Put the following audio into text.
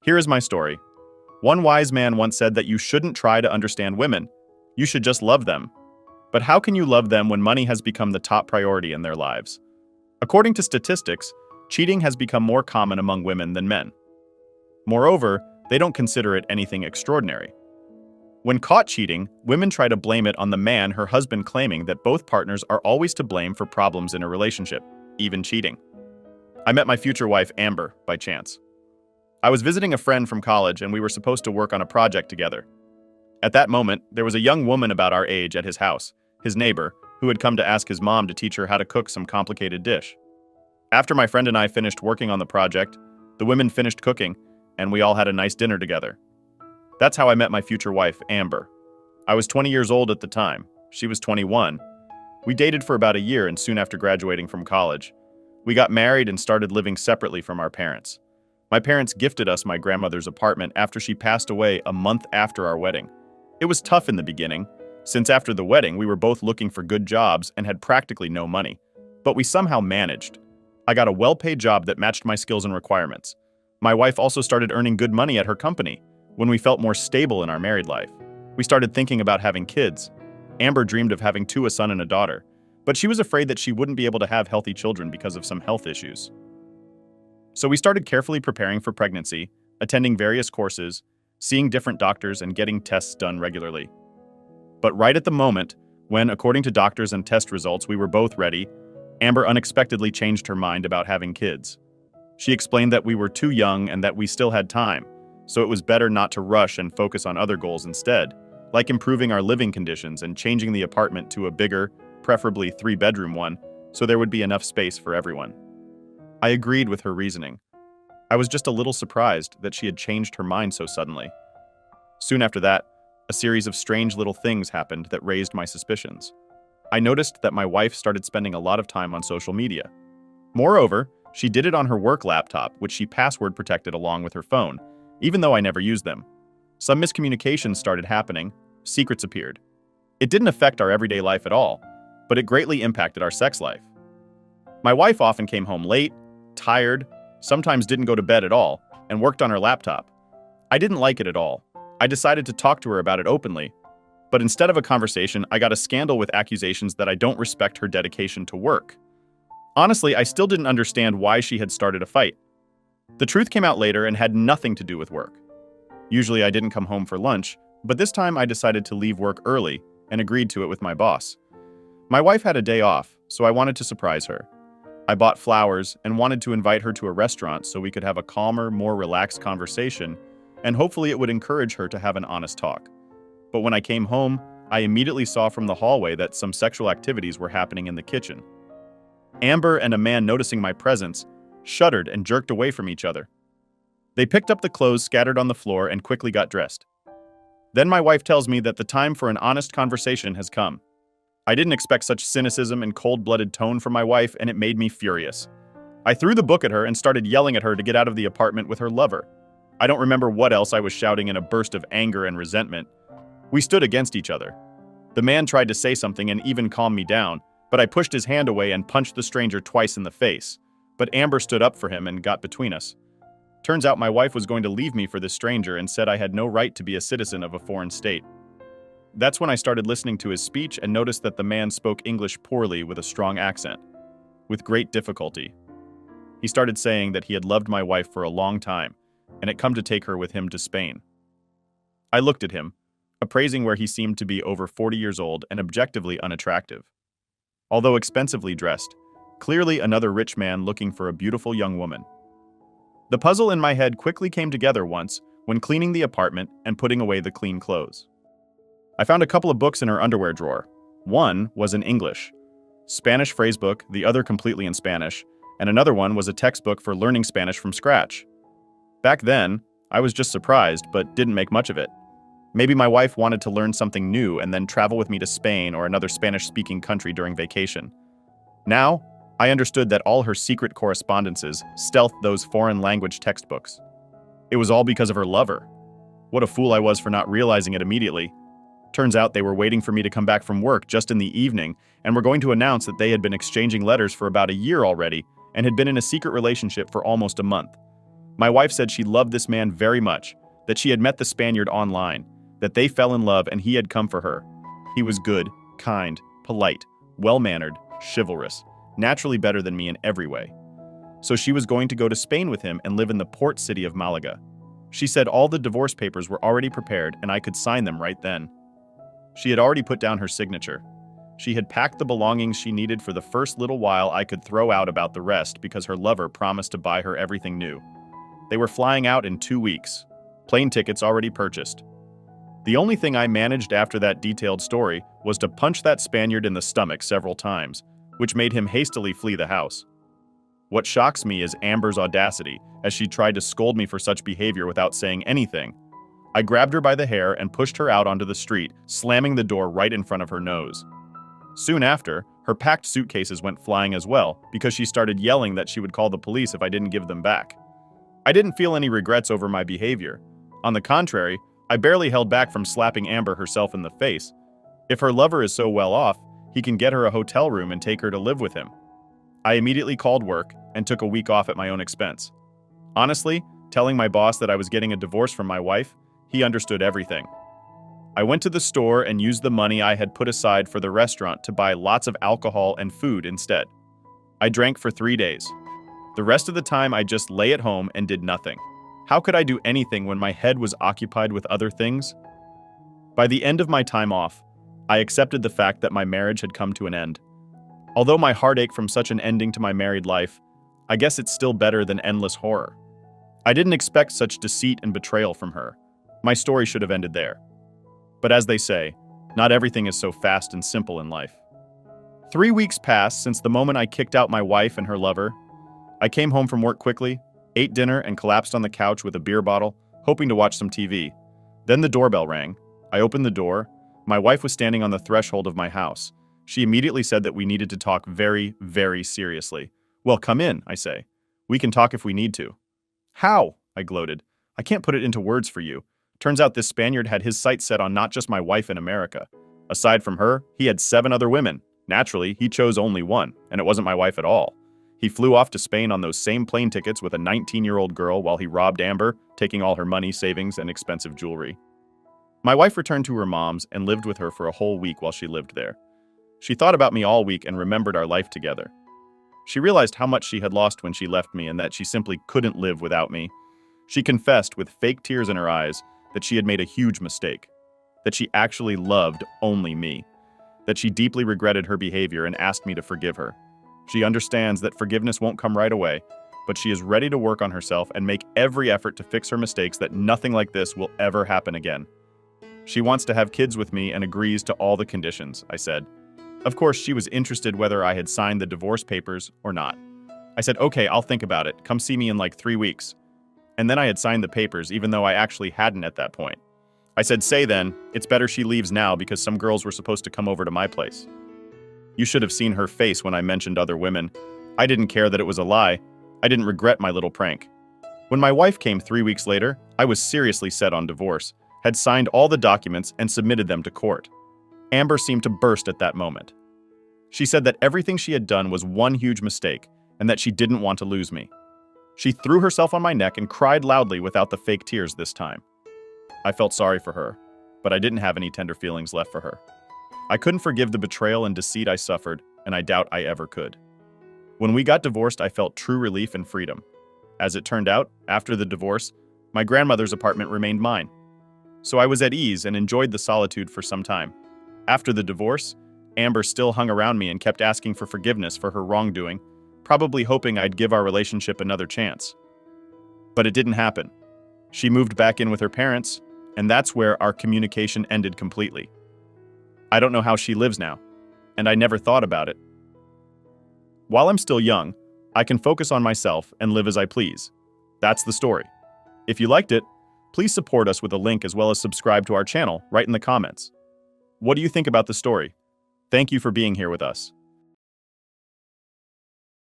Here is my story. One wise man once said that you shouldn't try to understand women. You should just love them. But how can you love them when money has become the top priority in their lives? According to statistics, cheating has become more common among women than men. Moreover, they don't consider it anything extraordinary. When caught cheating, women try to blame it on the man, her husband, claiming that both partners are always to blame for problems in a relationship, even cheating. I met my future wife, Amber, by chance. I was visiting a friend from college and we were supposed to work on a project together. At that moment, there was a young woman about our age at his house, his neighbor, who had come to ask his mom to teach her how to cook some complicated dish. After my friend and I finished working on the project, the women finished cooking, and we all had a nice dinner together. That's how I met my future wife, Amber. I was 20 years old at the time. She was 21. We dated for about a year, and soon after graduating from college, we got married and started living separately from our parents. My parents gifted us my grandmother's apartment after she passed away a month after our wedding. It was tough in the beginning, since after the wedding we were both looking for good jobs and had practically no money. But we somehow managed. I got a well-paid job that matched my skills and requirements. My wife also started earning good money at her company. When we felt more stable in our married life, we started thinking about having kids. Amber dreamed of having a son and a daughter, but she was afraid that she wouldn't be able to have healthy children because of some health issues. So we started carefully preparing for pregnancy, attending various courses, seeing different doctors, and getting tests done regularly. But right at the moment, when, according to doctors and test results, we were both ready, Amber unexpectedly changed her mind about having kids. She explained that we were too young and that we still had time, so it was better not to rush and focus on other goals instead, like improving our living conditions and changing the apartment to a bigger, preferably 3-bedroom one, so there would be enough space for everyone. I agreed with her reasoning. I was just a little surprised that she had changed her mind so suddenly. Soon after that, a series of strange little things happened that raised my suspicions. I noticed that my wife started spending a lot of time on social media. Moreover, she did it on her work laptop, which she password protected along with her phone, even though I never used them. Some miscommunications started happening, secrets appeared. It didn't affect our everyday life at all, but it greatly impacted our sex life. My wife often came home late, tired, sometimes didn't go to bed at all, and worked on her laptop. I didn't like it at all. I decided to talk to her about it openly, but instead of a conversation, I got a scandal with accusations that I don't respect her dedication to work. Honestly, I still didn't understand why she had started a fight. The truth came out later and had nothing to do with work. Usually I didn't come home for lunch, but this time I decided to leave work early and agreed to it with my boss. My wife had a day off, so I wanted to surprise her. I bought flowers and wanted to invite her to a restaurant so we could have a calmer, more relaxed conversation, and hopefully it would encourage her to have an honest talk. But when I came home, I immediately saw from the hallway that some sexual activities were happening in the kitchen. Amber and a man, noticing my presence, shuddered and jerked away from each other. They picked up the clothes scattered on the floor and quickly got dressed. Then my wife tells me that the time for an honest conversation has come. I didn't expect such cynicism and cold-blooded tone from my wife, and it made me furious. I threw the book at her and started yelling at her to get out of the apartment with her lover. I don't remember what else I was shouting in a burst of anger and resentment. We stood against each other. The man tried to say something and even calm me down, but I pushed his hand away and punched the stranger twice in the face. But Amber stood up for him and got between us. Turns out my wife was going to leave me for this stranger and said I had no right to be a citizen of a foreign state. That's when I started listening to his speech and noticed that the man spoke English poorly with a strong accent, with great difficulty. He started saying that he had loved my wife for a long time and had come to take her with him to Spain. I looked at him, appraising where he seemed to be over 40 years old and objectively unattractive. Although expensively dressed, clearly another rich man looking for a beautiful young woman. The puzzle in my head quickly came together once when cleaning the apartment and putting away the clean clothes. I found a couple of books in her underwear drawer. One was in English, Spanish phrase book, the other completely in Spanish, and another one was a textbook for learning Spanish from scratch. Back then, I was just surprised, but didn't make much of it. Maybe my wife wanted to learn something new and then travel with me to Spain or another Spanish-speaking country during vacation. Now, I understood that all her secret correspondences stealthed those foreign language textbooks. It was all because of her lover. What a fool I was for not realizing it immediately. Turns out they were waiting for me to come back from work just in the evening and were going to announce that they had been exchanging letters for about a year already and had been in a secret relationship for almost a month. My wife said she loved this man very much, that she had met the Spaniard online, that they fell in love and he had come for her. He was good, kind, polite, well-mannered, chivalrous, naturally better than me in every way. So she was going to go to Spain with him and live in the port city of Malaga. She said all the divorce papers were already prepared and I could sign them right then. She had already put down her signature. She had packed the belongings she needed for the first little while I could throw out about the rest because her lover promised to buy her everything new. They were flying out in 2 weeks. Plane tickets already purchased. The only thing I managed after that detailed story was to punch that Spaniard in the stomach several times, which made him hastily flee the house. What shocks me is Amber's audacity, as she tried to scold me for such behavior without saying anything. I grabbed her by the hair and pushed her out onto the street, slamming the door right in front of her nose. Soon after, her packed suitcases went flying as well, because she started yelling that she would call the police if I didn't give them back. I didn't feel any regrets over my behavior. On the contrary, I barely held back from slapping Amber herself in the face. If her lover is so well off, he can get her a hotel room and take her to live with him. I immediately called work and took a week off at my own expense. Honestly, telling my boss that I was getting a divorce from my wife, he understood everything. I went to the store and used the money I had put aside for the restaurant to buy lots of alcohol and food instead. I drank for 3 days. The rest of the time I just lay at home and did nothing. How could I do anything when my head was occupied with other things? By the end of my time off, I accepted the fact that my marriage had come to an end. Although my heart ached from such an ending to my married life, I guess it's still better than endless horror. I didn't expect such deceit and betrayal from her. My story should have ended there. But as they say, not everything is so fast and simple in life. 3 weeks passed since the moment I kicked out my wife and her lover. I came home from work quickly, ate dinner, and collapsed on the couch with a beer bottle, hoping to watch some TV. Then the doorbell rang. I opened the door. My wife was standing on the threshold of my house. She immediately said that we needed to talk very, very seriously. Well, come in, I say. We can talk if we need to. How? I gloated. I can't put it into words for you. Turns out this Spaniard had his sights set on not just my wife in America. Aside from her, he had 7 other women. Naturally, he chose only one, and it wasn't my wife at all. He flew off to Spain on those same plane tickets with a 19-year-old girl while he robbed Amber, taking all her money, savings, and expensive jewelry. My wife returned to her mom's and lived with her for a whole week while she lived there. She thought about me all week and remembered our life together. She realized how much she had lost when she left me and that she simply couldn't live without me. She confessed with fake tears in her eyes that she had made a huge mistake, that she actually loved only me, that she deeply regretted her behavior and asked me to forgive her. She understands that forgiveness won't come right away, but she is ready to work on herself and make every effort to fix her mistakes that nothing like this will ever happen again. She wants to have kids with me and agrees to all the conditions, I said. Of course, she was interested whether I had signed the divorce papers or not. I said, okay, I'll think about it. Come see me in like 3 weeks. And then I had signed the papers, even though I actually hadn't at that point. I said, say then, it's better she leaves now because some girls were supposed to come over to my place. You should have seen her face when I mentioned other women. I didn't care that it was a lie. I didn't regret my little prank. When my wife came 3 weeks later, I was seriously set on divorce, had signed all the documents and submitted them to court. Amber seemed to burst at that moment. She said that everything she had done was one huge mistake and that she didn't want to lose me. She threw herself on my neck and cried loudly without the fake tears this time. I felt sorry for her, but I didn't have any tender feelings left for her. I couldn't forgive the betrayal and deceit I suffered, and I doubt I ever could. When we got divorced, I felt true relief and freedom. As it turned out, after the divorce, my grandmother's apartment remained mine. So I was at ease and enjoyed the solitude for some time. After the divorce, Amber still hung around me and kept asking for forgiveness for her wrongdoing, probably hoping I'd give our relationship another chance. But it didn't happen. She moved back in with her parents, and that's where our communication ended completely. I don't know how she lives now, and I never thought about it. While I'm still young, I can focus on myself and live as I please. That's the story. If you liked it, please support us with a link as well as subscribe to our channel right in the comments. What do you think about the story? Thank you for being here with us.